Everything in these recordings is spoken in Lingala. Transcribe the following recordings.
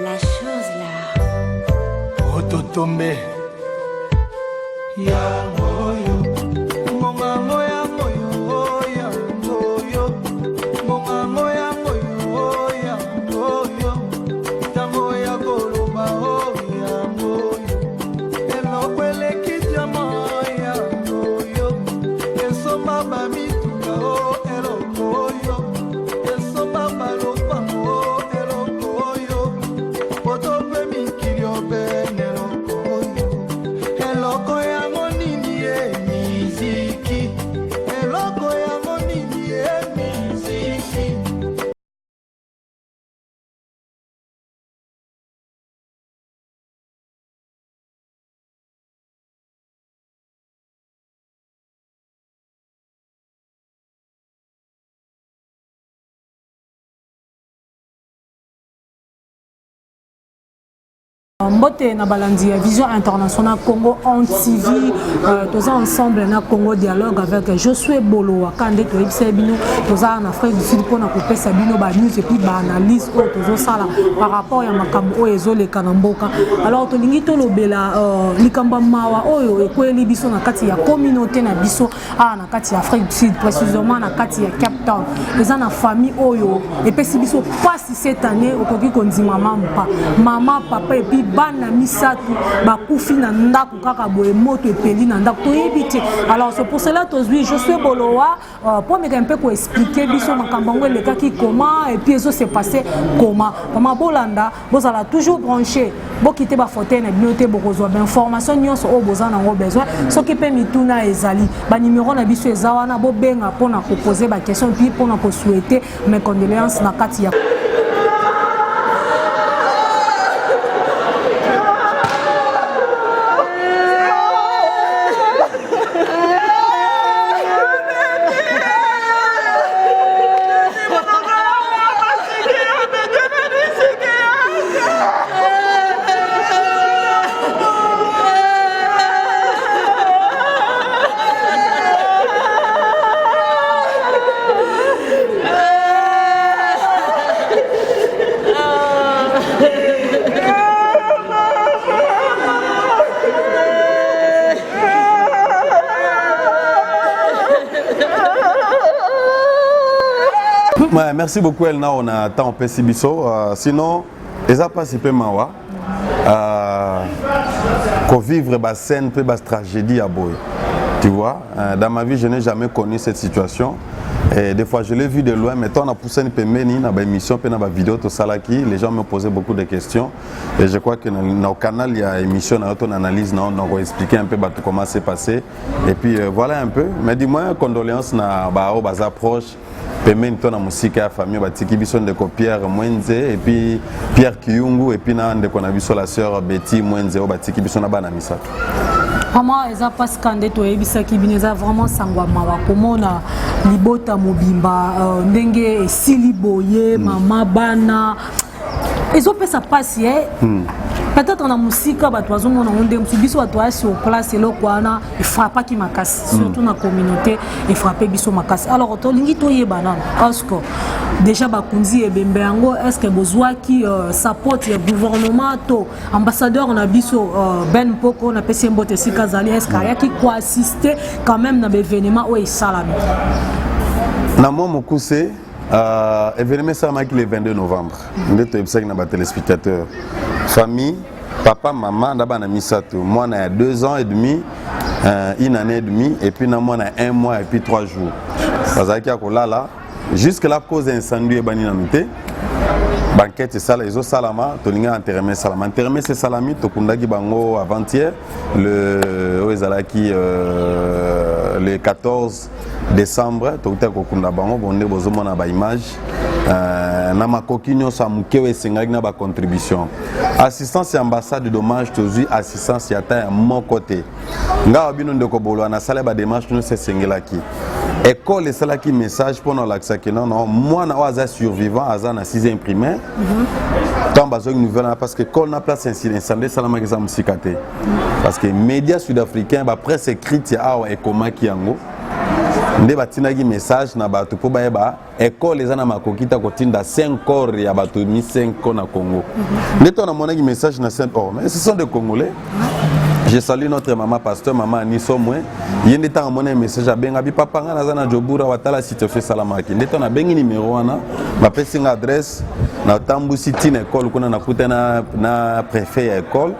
La chose là. Ototombe. Ya moyo. Monga moya moyo. Ya moyo. Monga moya moyo. Ya moyo. Tango ya koloba oh ya moyo. Elo kwele kitya moya moyo. Eso baba mituka oh elo moyo. Eso baba lo pamo elo moyo. Otombe mikilio ben elo moyo. Eloko ya monini e miziki. Eloko ya monini e miziki. Mbote na balandi Vision Internationale Congo en TV, tous ensemble na Congo dialogue avec Josué Bolo Wakande to Ibsebino, tous en Afrique du Sud pour na couper Sabino ba news et puis ba analyse au tous sala par rapport ya makambo ezo le kanamboka. Alors to lingi to lobela likamba mawa oyo ekweli biso na kati ya communauté na biso na kati ya Afrique du Sud précisément na kati ya Cape Town. Les na famille oyo et puis si biso passe cette année okoki kondima maman papa et puis bana misatu bakufi na ndako kaka boye moto epeli na ndako toyebite. Alors c'est pour cela tozwi Josué Bolowa pour me un peu ko expliquer biso makambo ngo lekaki comment et puis eso s'est passé comment comment bolanda bozala toujours branché bokite ba photo na binote bokozwa ba information nyonso o bozana ngo besoin soki pe mituna ezali ba numéro na biso ezawana bo benga pona ko poser ba question puis pona ko souhaiter mes condoléances na kati ya Merci beaucoup Elna, on a temps PC Bisso. Sinon, les a pas si peu mawa. Qu'on vivre la scène, la tragédie à Boy. Tu vois, dans ma vie, je n'ai jamais connu cette situation. Et des fois, je l'ai vu de loin, mais on a poussé une pémeni dans l'émission, dans la vidéo, tout ça là qui, les gens me posaient beaucoup de questions. Et je crois que dans le canal, il y a une émission, on analyse, on va expliquer un peu comment c'est passé. Et puis voilà un peu. Mais dis-moi, condoléances na aux approches. Pemeni tona musika ya famille batiki biso ndeko Pierre Mwenze et puis Pierre Kiyungu et puis na ndeko na biso la sœur Betty Mwenze o batiki biso na bana misato. Vraiment eza pas skandé to ebisa ki bineza vraiment sangwa mawa komona libota mobimba ndenge esili boye mama bana ezo pesa passe peut-être na musika bato bazomona onde biso bato ya sur place elokwana il frappe qui makasi surtout na communauté il frappe biso makasi. Alors to lingi to yebana parce que déjà bakunzi ebembe yango est-ce que bozwaki support ya gouvernement to ambassadeur na biso Ben Poko na pesi mbote sika zali est-ce qu'il y a qui ko assister quand même na événement o esalami na mo mokuse événement ça marque le 22 novembre ndeto ebisa na ba téléspectateurs famille papa maman d'abord na misato moi na 2 ans et demi une année et demie et puis na moi na 1 mois et puis 3 jours parce que ko là jusque la cause incendie et bani na mité banquette sala ezo salama tolinga enterrement salama enterrement c'est salami to kundaki bango avant-hier le ezalaki le 14 décembre to ko kunda bango bonde bozomona ba image na makoki nyonso amukewe esengaki na ba contribution assistance ya ambassade de dommage tozui assistance ya ta ya mon côté nga bino ndeko bolwa na sala ba démarche nyonso esengelaki école esalaki message pour l'accès que non moi na waza survivant aza na 6e primaire tant bazo une nouvelle parce que quand na place incendie salama keza musikate parce que médias sud-africains ba presse écrite ya awa et comment ki yango nde batinaki message na bato po bayeba école eza na makokita kotinda 5 corps ya bato mi 5 corps na Congo. Nde to na monaki message na Saint Or, mais ce sont des Congolais. Je salue notre maman pasteur maman Aniso Moué. Yende ta monnaie message à benga bi papa nga naza na Jobura watala si te fait salamaki. Nde to na bengi numéro wana ba pesi nga adresse na Tambu City na école kuna na kuta na préfet ya école.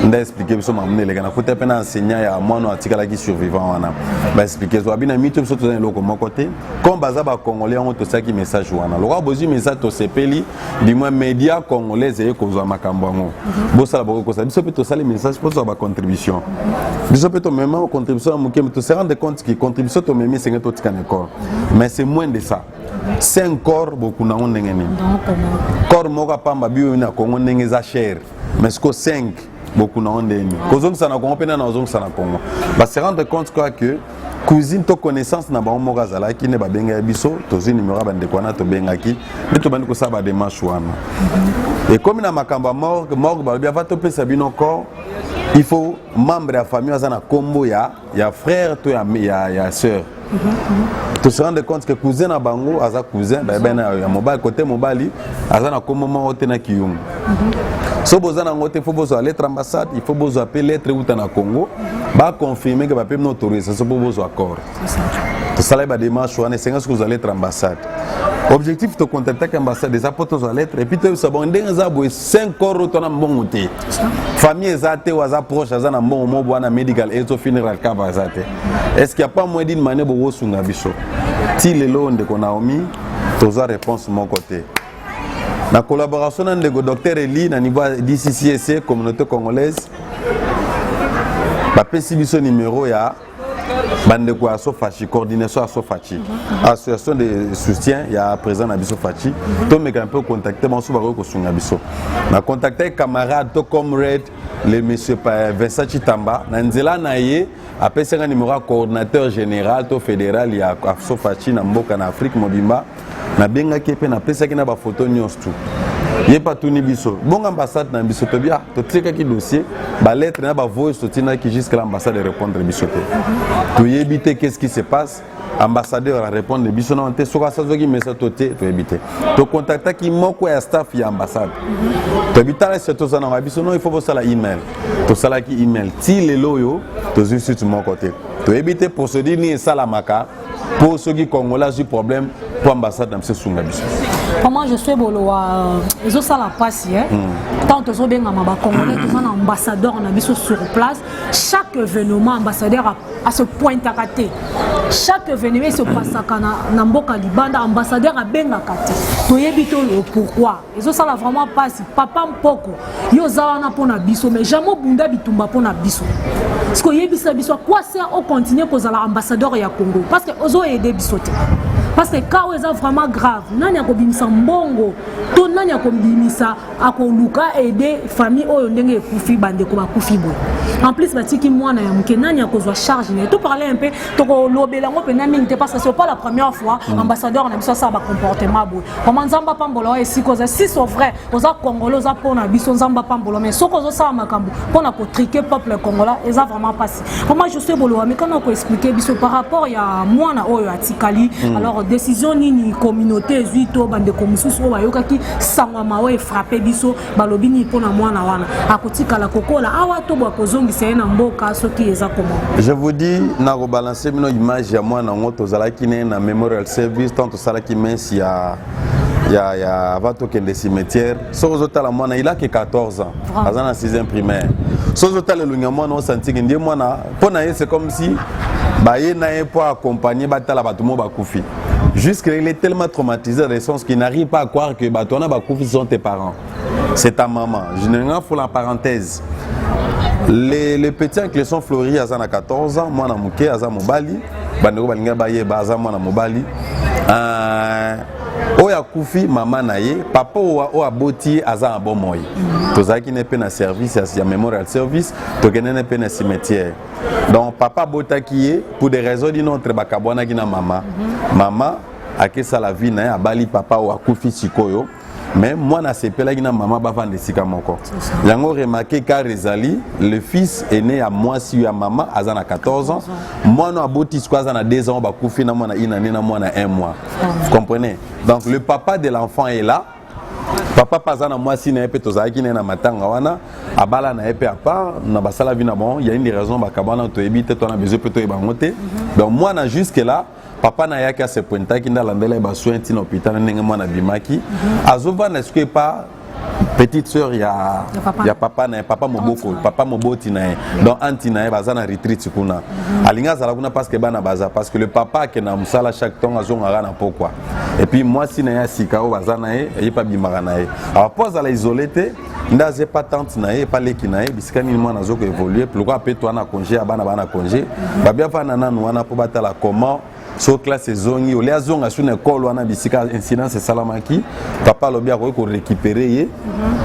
Nda expliquer biso mamune le na kuta pe na enseignant ya mwana atikala ki survivant wana. Ba expliquer so abina mitu biso to na loko mokote. Comme baza ba congolais on to saki message wana. Lo bozi message to sepeli du moins média congolais e ko zo makambo ngo. Bo sala boko ko sa biso pe to sali message pour so ba contribution. Biso peut même contribution à Mouké, mais tu te rends compte que contribution to même c'est tout un corps. Mais c'est moins de ça. 5 corps beaucoup na on ndengeni. Corps moka pamba bio na Congo ndenge za cher. Mais ce que 5 beaucoup na on ndengeni. Kozong sana Congo pena na ozong sana Congo. Ba se rendre compte quoi que cousine to connaissance na ba moka zala ki ne ba benga biso to zini numéro ba ndekwana to benga ki ne to bandi ko sa ba démarche wana. Et comme na makamba mort ba bia va to pesa bino corps. Il faut membre de la famille azana combo ya frère to ya sœur. Tu se rends compte que cousin na bango aza cousin ben ya mobile côté mobile azana combo mo tena kiyum. So bozana ngote faut bozo lettre ambassade, il faut bozo appeler lettre ou na Congo ba confirmer que ba peut autoriser so bozo accord. Tu sala ba démarche wana c'est ce que vous allez être ambassade. Objectif de contacter avec l'ambassade des apports aux lettres et puis tu sais bon denza boy 5 corps retourna bon côté famille ezate ou aza proche azana bon mo bwana medical et to funeral ka bazate est-ce qu'il y a pas moyen d'une manière bo sunga biso ti lelo ndeko Naomi toza réponse mon côté la collaboration ndeko docteur Eli na niveau d'ICCC communauté congolaise ba pesi biso numéro ya bandeko aso fachi coordination aso fachi association de soutien il y a présent na biso fachi to me un peu contacter bon so ba ko sunga biso na contacter camarade to comrade le monsieur Vincent Chitamba na nzela na ye apesa nga numéro coordinateur général to fédéral ya aso fachi na mboka na Afrique mobimba na benga kepe na pesa ki na ba photo news tout yé pas tout ni biso bon ambassade na biso to bia to tseka ki dossier ba lettre na ba voice to tina ki jusqu'à l'ambassade de répondre biso to yébiter qu'est-ce qui se passe ambassadeur a répondre biso na onte soka sa zoki message to te to yébiter to contacter ki moko ya staff ya ambassade to bitala c'est to ça na biso non il faut ça la email to sala ki email ti lelo yo to juste mon côté to yébiter pour se dire ni sala maka pour ceux qui congolais du problème pour ambassade dans ce sunga biso. Comment je suis boloa ils ont ça la passe hein. Tant que so benga maba congolais qui sont ambassadeurs on a biso sur place chaque événement ambassadeur à ce point à côté. Chaque événement se passe na mboka libanda ambassadeur a benga kate. To yebito le pourquoi. Ils ont ça la vraiment passe papa mpoko. Yo zawana pona biso mais jamais bunda bitumba pona biso. Parce que yebisa biso quoi sert au continuer pour la ambassadeur ya Congo parce que ozo aider bisote. Parce que quand c'est vraiment grave, nani akobimisa mbongo, to nani akobimisa akoluka aider famille oyo ndenge ekufi bande ko bakufi boy. En plus batiki mwana ya muke nani akozwa charge ne. To parler un peu to ko lobela ngo pe na mingi parce que c'est pas la première fois ambassadeur na biso ça ba comportement boy. Comment nzamba pambolo esi koza si c'est vrai, oza congolais oza pona biso nzamba pambolo mais soko zo sa makambo pona ko triquer peuple congolais, eza vraiment passé. Comment je sais bolo mais quand on ko expliquer biso par rapport ya mwana oyo atikali alors décision nini communauté zuito bande komususu o bayokaki sangwa mawe frapper biso balobi ni pona mwana wana akotika la kokola awa to bwa kozongisa na mboka soki eza comment. Je vous dis na rebalancer mino image ya mwana ngoto zalaki na memorial service tant to salaki mensi ya avato kende cimetière sozo tala mwana il a que 14 ans azana 6e primaire sozo tala lunga mwana o santiki ndie mwana pona ye c'est comme si ba ye na pour accompagner batala batumo bakufi. Jusqu'à il est tellement traumatisé de sens qu'il n'arrive pas à croire que Batona Bakoufi sont tes parents. C'est ta maman. Généralement, il faut la parenthèse. Les petits qui sont fleuris à 14 ans, moi, je suis à Mobali. Bandeko balinga baye baza mwana mobali. Oya kufi mama naye papa o aboti aza bon moy. Tozaki ne pe na service ya memorial service, tokene pe na cimetière. Donc papa botaki pour des raisons d'inontre bakabwana ki na mama. Mama akesa la vie na abali papa o akufi sikoyo. mais moi na sepelaki na maman bavanda esika moko yango remarqué car ezali le fils est né à moi si ya maman aza na 14 ans moi no aboti siko aza na 2 ans bakufi na mwana inane na mwana 1 mois vous comprenez donc le papa de l'enfant est là papa paza na moi si na epe tozalaki na matanga wana abala na epe à part na basala vie na bon il y a une des raisons bakabana to ebite to na besoin peut to bangote donc moi na jusque là papa na yaki se pointaki nda landela ba soin tina hôpital ndenge mwana bimaki azova na ce pas petite sœur ya papa na papa moboko papa moboti na donc anti na baza na retreat kuna alinga zala kuna parce que bana baza parce que le papa ke na musala chaque temps azonga na pourquoi et puis moi si na ya sika o baza na e pas bimara na e alors pose à la isolé te ndaze pas tante na e pas leki na e bisika ni mwana zoko évoluer pourquoi pe toi na congé bana congé ba bien fa na nanu wana po batala comment so classe zongi o les zonga sur l'école wana bisika incidence salamaki papa lobi a ko récupérer ye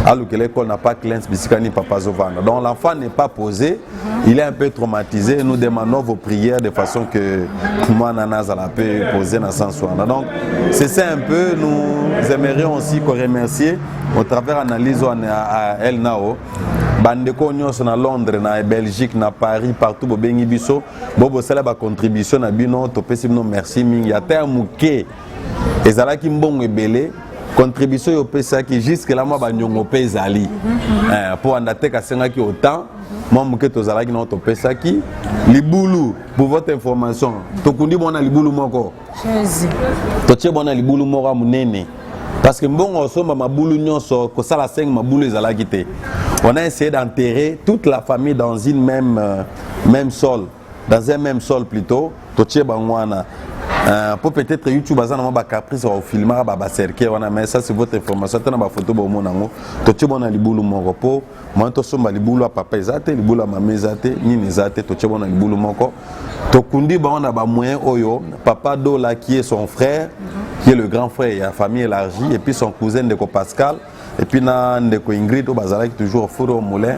alors que l'école n'a pas classe bisika ni papa zovanda donc l'enfant n'est pas posé il est un peu traumatisé nous demandons vos prières de façon que moi nana za la peut poser dans sens wana donc c'est ça un peu nous aimerions aussi qu'on remercier au travers analyse à El Nao bandeko nyonso na Londres na Belgique na Paris partout bo bengi biso bobo sala ba contribution na bino to pesi bino merci mingi ata muke ezalaki mbongo ebele contribution yo pesa ki jusque là moi ba nyongo pezali pour andate ka senga ki autant moi muke to zalaki na to pesa ki libulu pour votre information to kundi bona libulu moko jésus to tie bona libulu moko munene parce que mbongo somba mabulu nyonso ko sala 5 mabulu ezalaki te on a essayé d'enterrer toute la famille dans une même sol dans un même sol plutôt totie bangwana pour peut-être YouTube bazana ba caprice au filmer ba cercle wana mais ça c'est votre information tana ba photo ba monango totie bona libulu moko po moi to somba libulu papa ezate libulu mama ezate nini ezate totie bona libulu moko to kundi ba on a ba moyen oyo papa Dola qui est son frère qui est le grand frère, il y a famille élargie et puis son cousin de Pascal et puis na ndeko Ingrid au bazalaki toujours au four au moulin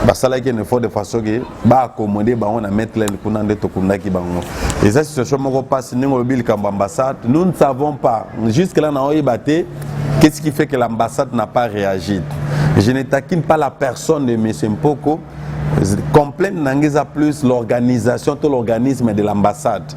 basalaki ne faut de façon que ba accommoder ba on a mettre les kuna ndeto kundaki bango et ça situation moko passe ningo bil kamba ambassade nous ne savons pas jusque là na oibate qu'est-ce qui fait que l'ambassade n'a pas réagi je ne taquine pas la personne de M. Mpoko complète n'angeza plus l'organisation tout l'organisme de l'ambassade.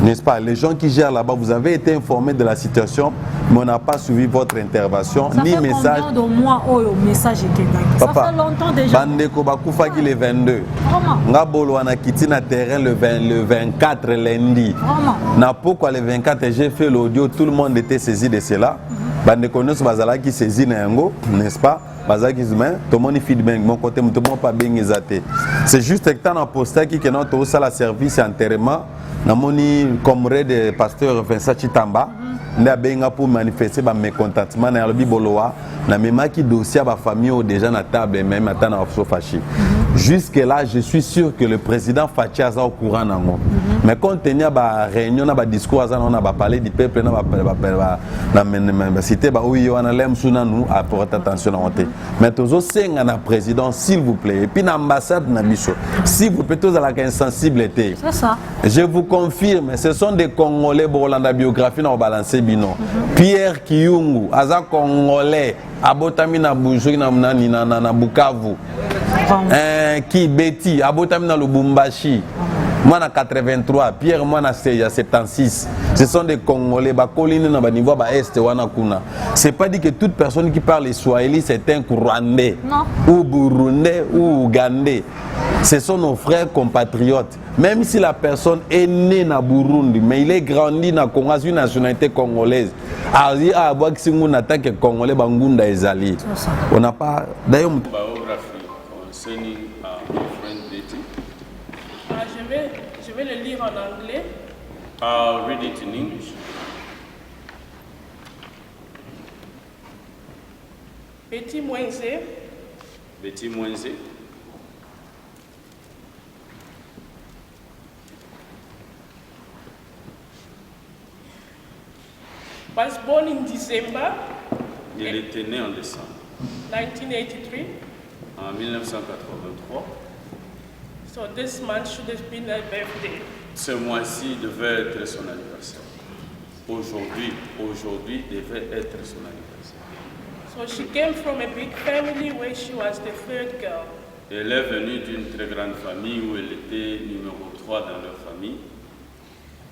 N'est-ce pas? Les gens qui gèrent là-bas, vous avez été informés de la situation, mais on n'a pas suivi votre intervention, ça ni fait message. Combien de mois au message est Papa, ça fait longtemps déjà. Bandeko Bakufa qui le 22. Vraiment? Ngabolo a quitté na terrain le 24 lundi. Vraiment? Na pourquoi le 24 j'ai fait l'audio, tout le monde était saisi de cela. Bandeko Nyos Bazala qui saisit Nengo, n'est-ce pas? Bazaki Zoumen, tout le monde feedback, mon côté, tout le monde pas bien exaté. C'est juste que tu as un poste qui est notre service enterrement. Namoni comrade de pasteur Vincent Chitamba nda benga pour manifester ba mécontentement na lobi boloa na memaki dossier ba famille déjà na table même atana ofso fachi. Jusque là je suis sûr que le président Fachi a au courant nango. Mais compte tenu ba réunion na ba discours on a ba parler du peuple na ba cité ba oui on a l'aime suna nous à porter attention à honte. Mais tozo senga na président s'il vous plaît et puis na ambassade na biso s'il vous plaît tous à la insensibilité. C'est ça. Je vous confirme, ce sont des Congolais Borlanda biographie na balancer bino. Pierre Kiyungu, aza Congolais, abotami na Bujuki na Bukavu. Qui Betty, abotami na Lubumbashi. Moi na 83, Pierre moi na 76. Ce sont des Congolais ba colline na ba niveau ba est wana kuna. C'est pas dit que toute personne qui parle swahili c'est un Rwandais ou Burundais ou Ougandais. Ce sont nos frères compatriotes. Même si la personne est née na Burundi, mais il est grandi na Congo, une nationalité congolaise. Ali a Boaximu n'attaque Congolais Bangunda Ezali. On n'a pas. D'ailleurs. Biographie concerning my friend Betty. Je vais le lire en anglais. I'll read it in English. Betty Mwenze. Betty Mwenze. Was born in December. Il était né en décembre 1983. En 1983. So this month should have been her birthday. Ce mois-ci devait être son anniversaire. Aujourd'hui devait être son anniversaire. So she came from a big family where she was the third girl. Elle est venue d'une très grande famille où elle était numéro 3 dans leur famille.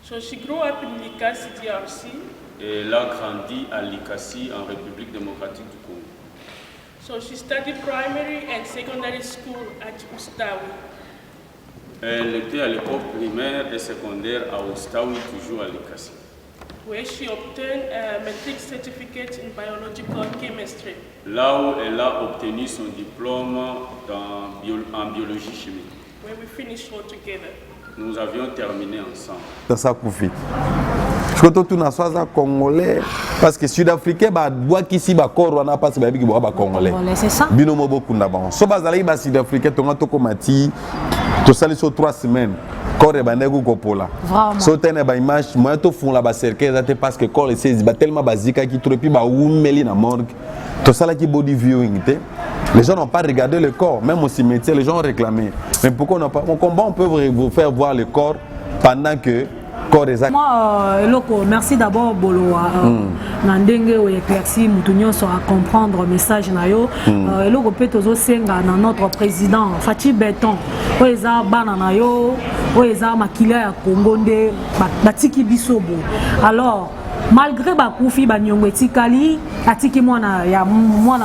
So she grew up in Likasi, DRC. Et elle a grandi à Likasi, en République démocratique du Congo. So she studied primary and secondary school at Ustawi, Elle était à l'école primaire et secondaire à Oustaoui, toujours à Likasi, where she obtained a matric certificate in biological chemistry. là où elle a obtenu son diplôme en biologie chimique. Where we finished all together. Nous avions terminé ensemble. Ça Koufi. Je crois que tout na soit congolais parce que sud-africain ba bois qui si ba corps wana passe ba biki ba congolais. C'est ça. Bino mobo kunda ba. So bazali ba sud-africain to ngato komati to sali so 3 semaines. Corps ba nego kopola. Vraiment. So tene ba image moi to font la ba cercle ça parce que corps c'est ba tellement basique qui trop puis ba umeli na morgue. To sala ki body viewing te. Les gens n'ont pas regardé le corps, même au cimetière, les gens ont réclamé. Mais pourquoi on n'a pas... Au combat, on peut vous faire voir le corps pendant que le corps est... Moi, Eloko, merci d'abord, Bolo. Nandenge ou éclairci, Moutounion sera comprendre le message. Eloko peut aussi senga dans notre président, Fatih Béton. Oeza Bananayo, Oeza Makila ya Kongonde, Batiki Bisobo. Alors, malgré Bakoufi, Banyongo Tikali, Atiki Mwana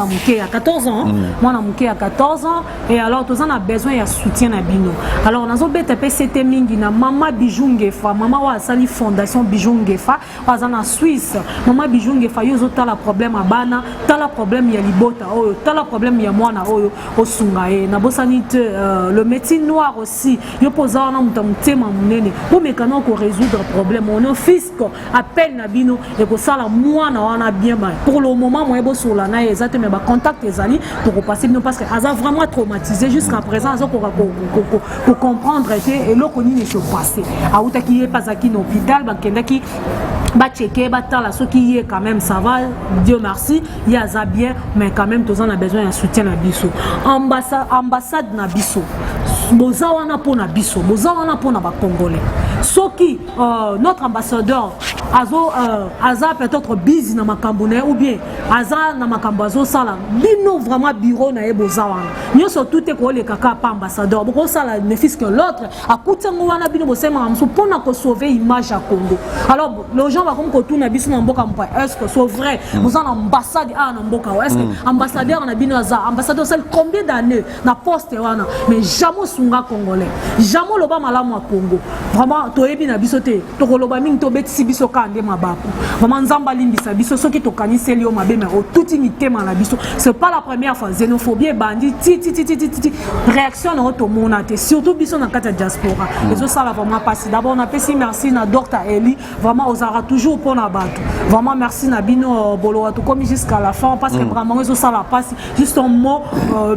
Mouké à 14 ans, Mwana Mouké à 14 ans, et alors tous on a besoin de soutien à Bino. Alors on a besoin de PCT Mingi na Mama Bijungefa, Mama wa sali fondation Bijungefa, en Suisse, Mama Bijungefa, yo zota la problème à Bana, tala problème ya Libota, oyo, tala problème ya Mwana oyo, Osungae, na bosanite le métier noir aussi, yo posa na mutema munene, pour mécano ko résoudre problème, on fisc appelle na Bino et que ça la Mwana wana bien mal. Pour le moment, moi, je suis là, je me contact les alliés pour passer parce que a vraiment traumatisé jusqu'à présent, pour comprendre et l'eau qu'on y est passé. À où qui est pas à qui l'hôpital, qui va checker, la ce qui est quand même ça va, Dieu merci, il y a ça bien, mais quand même tous on a besoin d'un soutien à Bisso. Ambassade na Bisso. Bozawana pour na Bisso, bozawana pour na Congolais. Ce qui notre ambassadeur Aza peut-être busy na makambone ou bien Aza na makambazo sala bino vraiment bureau na ebozawana nyo surtout te ko le kaka pa ambassadeur boko sala ne fils que l'autre akutango wana bino bosema amso pona ko sauver image à Congo. Alors les gens va comme ko tuna biso na mboka mpa est-ce que c'est vrai vous en ambassade à na mboka est-ce que ambassadeur na bino Aza ambassadeur c'est combien d'années na poste wana mais jamais sunga congolais jamais loba malamu à Congo vraiment to ebi na biso te to ko loba mingi to beti biso Maman Zamba Limbisa biso soki to kaniseli o mabe mais au tout mitema na biso c'est pas la première fois xénophobie bandit réaction na to monate surtout biso na kata diaspora les ça la vraiment passé d'abord on a fait merci na Dr Eli vraiment aux aura toujours pour na bato vraiment merci na bino bolo to comme jusqu'à la fin parce que vraiment eso ça la passe juste un mot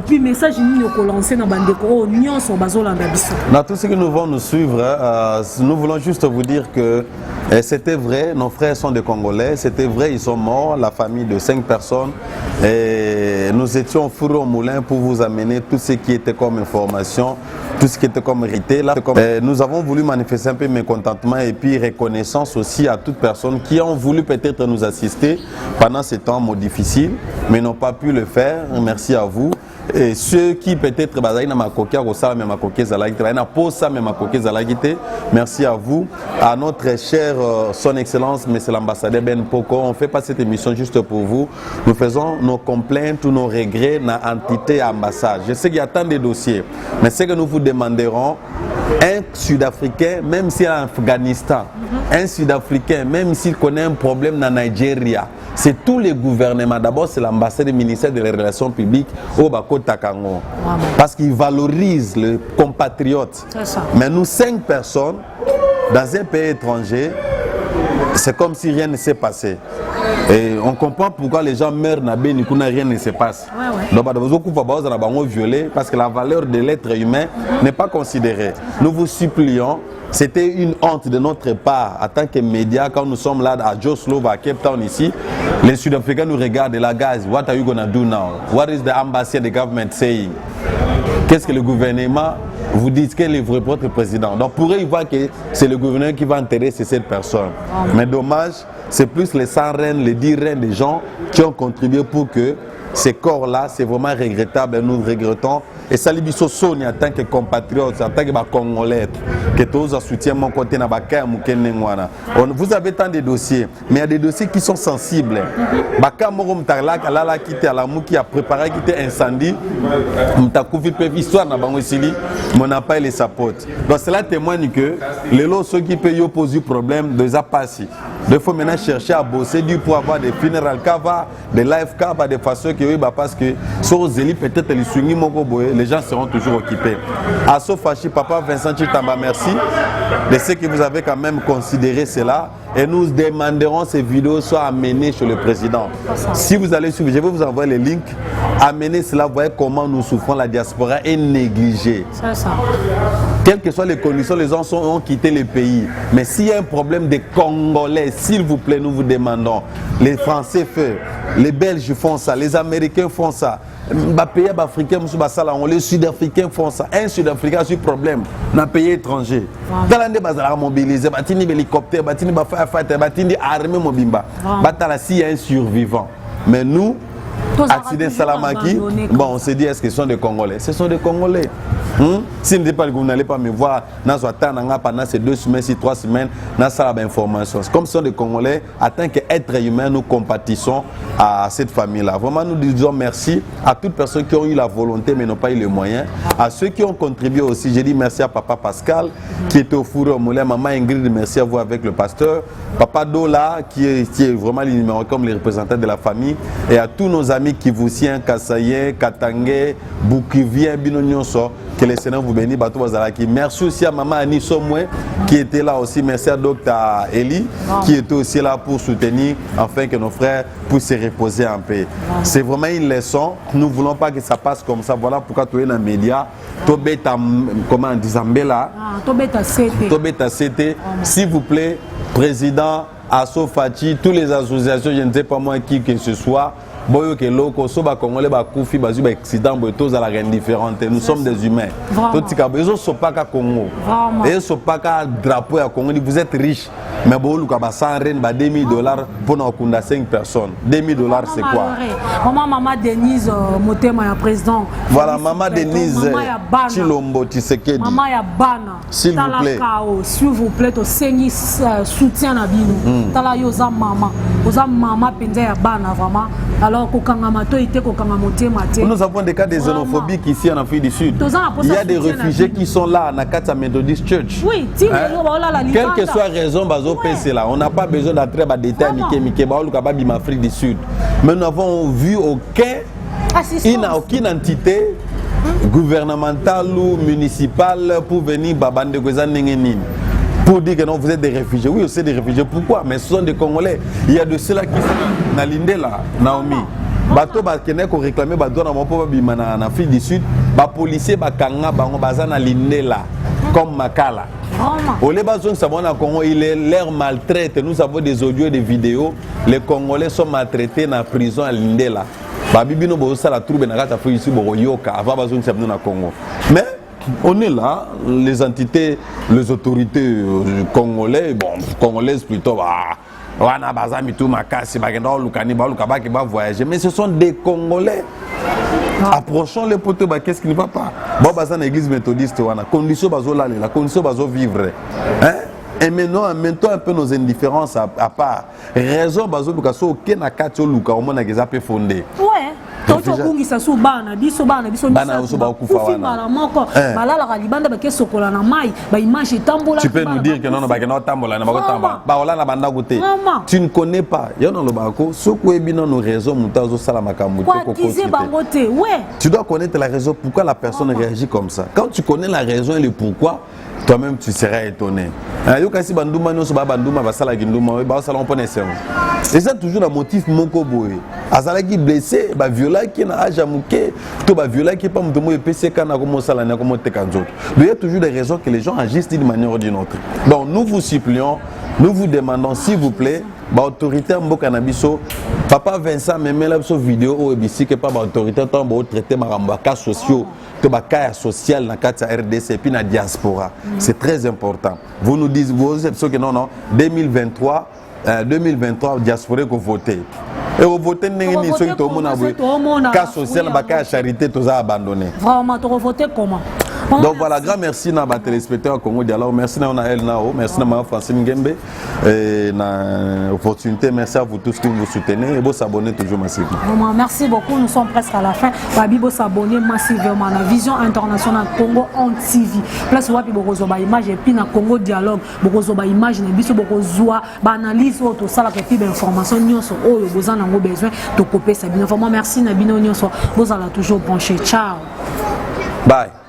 puis message ni ko lancer na bandeko union so bazola na biso dans tout ce que nous vont nous suivre nous voulons juste vous dire que c'était vrai, nos frères sont des Congolais, c'était vrai, ils sont morts, la famille de 5 personnes. Et nous étions fourrés au moulin pour vous amener tout ce qui était comme information, tout ce qui était comme hérité. Là, nous avons voulu manifester un peu mécontentement et puis reconnaissance aussi à toutes personnes qui ont voulu peut-être nous assister pendant ces temps difficiles, mais n'ont pas pu le faire. Merci à vous. Et ceux qui peut-être merci à vous, à notre cher son excellence monsieur l'ambassadeur Ben Poko. On fait pas cette émission juste pour vous, nous faisons nos complaintes ou nos regrets dans l'entité ambassade. Je sais qu'il y a tant de dossiers, mais ce que nous vous demanderons, un Sud-Africain même s'il est en Afghanistan, un Sud-Africain même s'il connaît un problème dans Nigeria, c'est tous les gouvernements. D'abord, c'est l'ambassade du ministère des Relations publiques au Bako Takango. Parce qu'ils valorisent les compatriotes. Mais nous, 5 personnes, dans un pays étranger, c'est comme si rien ne s'est passé. Et on comprend pourquoi les gens meurent dans Bénikouna, rien ne se passe. Donc, violé parce que la valeur de l'être humain n'est pas considérée. Nous vous supplions. C'était une honte de notre part en tant que médias quand nous sommes là à Joslo, à Cape Town ici. Les Sud-Africains nous regardent et la gaz. What are you gonna do now? What is the embassy and the government saying? Qu'est-ce que le gouvernement vous dit? Quel est votre président? Donc pour eux, ils voient que c'est le gouvernement qui va intéresser cette personne. Mais dommage, c'est plus les 100 reines, les 10 reines des gens qui ont contribué pour que ces corps-là, c'est vraiment regrettable et nous regrettons. Et ça, Libiso Soni, en tant que compatriotes, en tant que Congolais, que tous soutiennent mon côté, vous avez tant de dossiers, mais il y a des dossiers qui sont sensibles. Baka Morom Tarlak, Alala Kite Alamou qui a préparé quitter incendie, Mtakouvi peuvent histoire na bango sili, mon appel les sapote. Donc cela témoigne que les lots ceux qui peuvent poser problème de Zapassi. Il faut maintenant chercher à bosser du pour avoir des funérailles cover, des live cover, des façons que oui, parce que sur Zéli peut-être les swingi les gens seront toujours occupés. À Sofachi, papa Vincent Chitamba, merci de ce que vous avez quand même considéré cela. Et nous demanderons ces vidéos soient amenées chez le président. Si vous allez suivre, je vais vous envoyer les links. Amenez cela, voyez comment nous souffrons, la diaspora est négligée. C'est ça. Quelles que soient les conditions, les gens ont quitté le pays. Mais s'il y a un problème des Congolais, s'il vous plaît, nous vous demandons. Les Français font, les Belges font ça, les Américains font ça. Les Sud-Africains font ça. Un Sud-Africain a ce problème dans un pays étranger. Dans l'année, ils sont mobilisés, ils ont des hélicoptères, ils ont des armées mobiles. S'il y a un survivant. Mais nous, accident Salamaki, bon, on s'est dit, est-ce que ce sont des Congolais? Ce sont des Congolais. Si vous n'allez pas me voir, pendant ces 2 semaines, 3 semaines, dans cette information. Comme ce sont des Congolais, en tant qu'êtres humains, nous compatissons à cette famille-là. Vraiment, nous disons merci à toutes personnes qui ont eu la volonté, mais n'ont pas eu les moyens. À ceux qui ont contribué aussi, j'ai dit merci à Papa Pascal, qui était au four au moulin. Maman Ingrid, merci à vous avec le pasteur. Papa Dola, qui est vraiment le numéro comme les représentants de la famille. Et à tous nos amis Kivusiens, Kassaye, Katangé, Boukivien, Binonyonso, que les Seigneur vous bénisse. Merci aussi à Maman Annie Somwe, qui était là aussi. Merci à Dr Eli, qui était aussi là pour soutenir, afin que nos frères puissent se reposer en paix. C'est vraiment une leçon. Nous ne voulons pas que ça passe comme ça. Voilà pourquoi tu es dans les médias. Comment on dit Zambela? Tobeta CT. S'il vous plaît, président Asso Fati, toutes les associations, je ne sais pas moi qui que ce soit, boyo ke loko so ba congolais ba kufi ba zu ba accident boyo tous à la reine différente. Nous sommes des humains. Tout tika boyo so pas ka Congo. Et so pas ka drapeau à Congo, vous êtes riche. Mais bon luka ba 100 reine ba $2000 pour na kunda 5 personnes. $2000 c'est quoi? Maman Denise Motema ya président. Voilà maman Denise Chilombo Tshisekedi. Maman ya bana. S'il vous plaît. S'il vous plaît, to sengi soutien na bino. Tala yo za mama. Oza mama penza ya bana vraiment. Alors, nous avons des cas de xénophobie ici en Afrique du Sud. Il y a des réfugiés qui sont là à Nakata Methodist Church. Oui, quelle que soit la raison, on n'a pas besoin d'entrer dans des détails en Afrique du Sud. Mais nous n'avons vu aucune entité gouvernementale ou municipale pour venir babande pour dire que non, vous êtes des réfugiés. Oui, c'est des réfugiés. Pourquoi? Mais ce sont des Congolais. Il y a de ceux-là qui sont dans l'Indela, Naomi. Bateau qui réclamé en Afrique du Sud, les policiers sont dans l'Indela, comme Makala. Au Lébanon, Congo, il est l'air maltraite. Nous avons des audios et des vidéos. Les Congolais sont maltraités dans la prison à l'Indela. Mais on est là, les entités, les autorités congolaises, bon, congolaises plutôt, mais ce sont des Congolais. Approchons les poteaux, qu'est-ce qui ne va pas? Bon, l'église méthodiste, condition la condition vivre. Et maintenant, mettons un peu nos indifférences à part. Raison, fondé. Ouais. Tu peux nous dire que non, tu ne connais pas. Tu dois connaître la raison pourquoi la personne réagit comme ça. Quand tu connais la raison et le pourquoi, toi-même tu seras étonné. Et ça toujours un motif moko boy. Azalaki blessé, ba violent qui na âge amuké, to ba violent qui pas mutomo epc kana comme ça là comme tekanzoto. Il y a toujours des raisons que les gens agissent d'une manière ou d'une autre. Donc nous vous supplions, nous vous demandons s'il vous plaît, ba autorité mboka na biso, papa Vincent memela biso vidéo o ebisi que pas ba autorité tant ba traiter maramba cas sociaux, to ba cas social na kati RDC puis na diaspora. C'est très important. Vous nous dites vous êtes que non 2023 diaspora qu'on vote. Et au voter n'engeni so to mona boy. Cas social ba cas charité to za abandonné. Vraiment to voter comment? Donc voilà, grand merci à nos téléspectateurs Congo Dialogue. Merci à El Nao, merci à Mme Francine Gembe. Et l'opportunité, merci à vous tous qui vous soutenez et vous s'abonnez toujours massivement. Vraiment, merci beaucoup, nous sommes presque à la fin. Babi vous s'abonner massivement à la Vision Internationale Congo en TV. Place wapi bokozoba image et puis na Congo Dialogue bokozoba image na biso bokozwa ba analyse auto sala ke puis information nyonso oyo bozana ngo besoin de copier ça bien. Vraiment merci na bino nyonso. Vous allez toujours pencher. Ciao. Bye.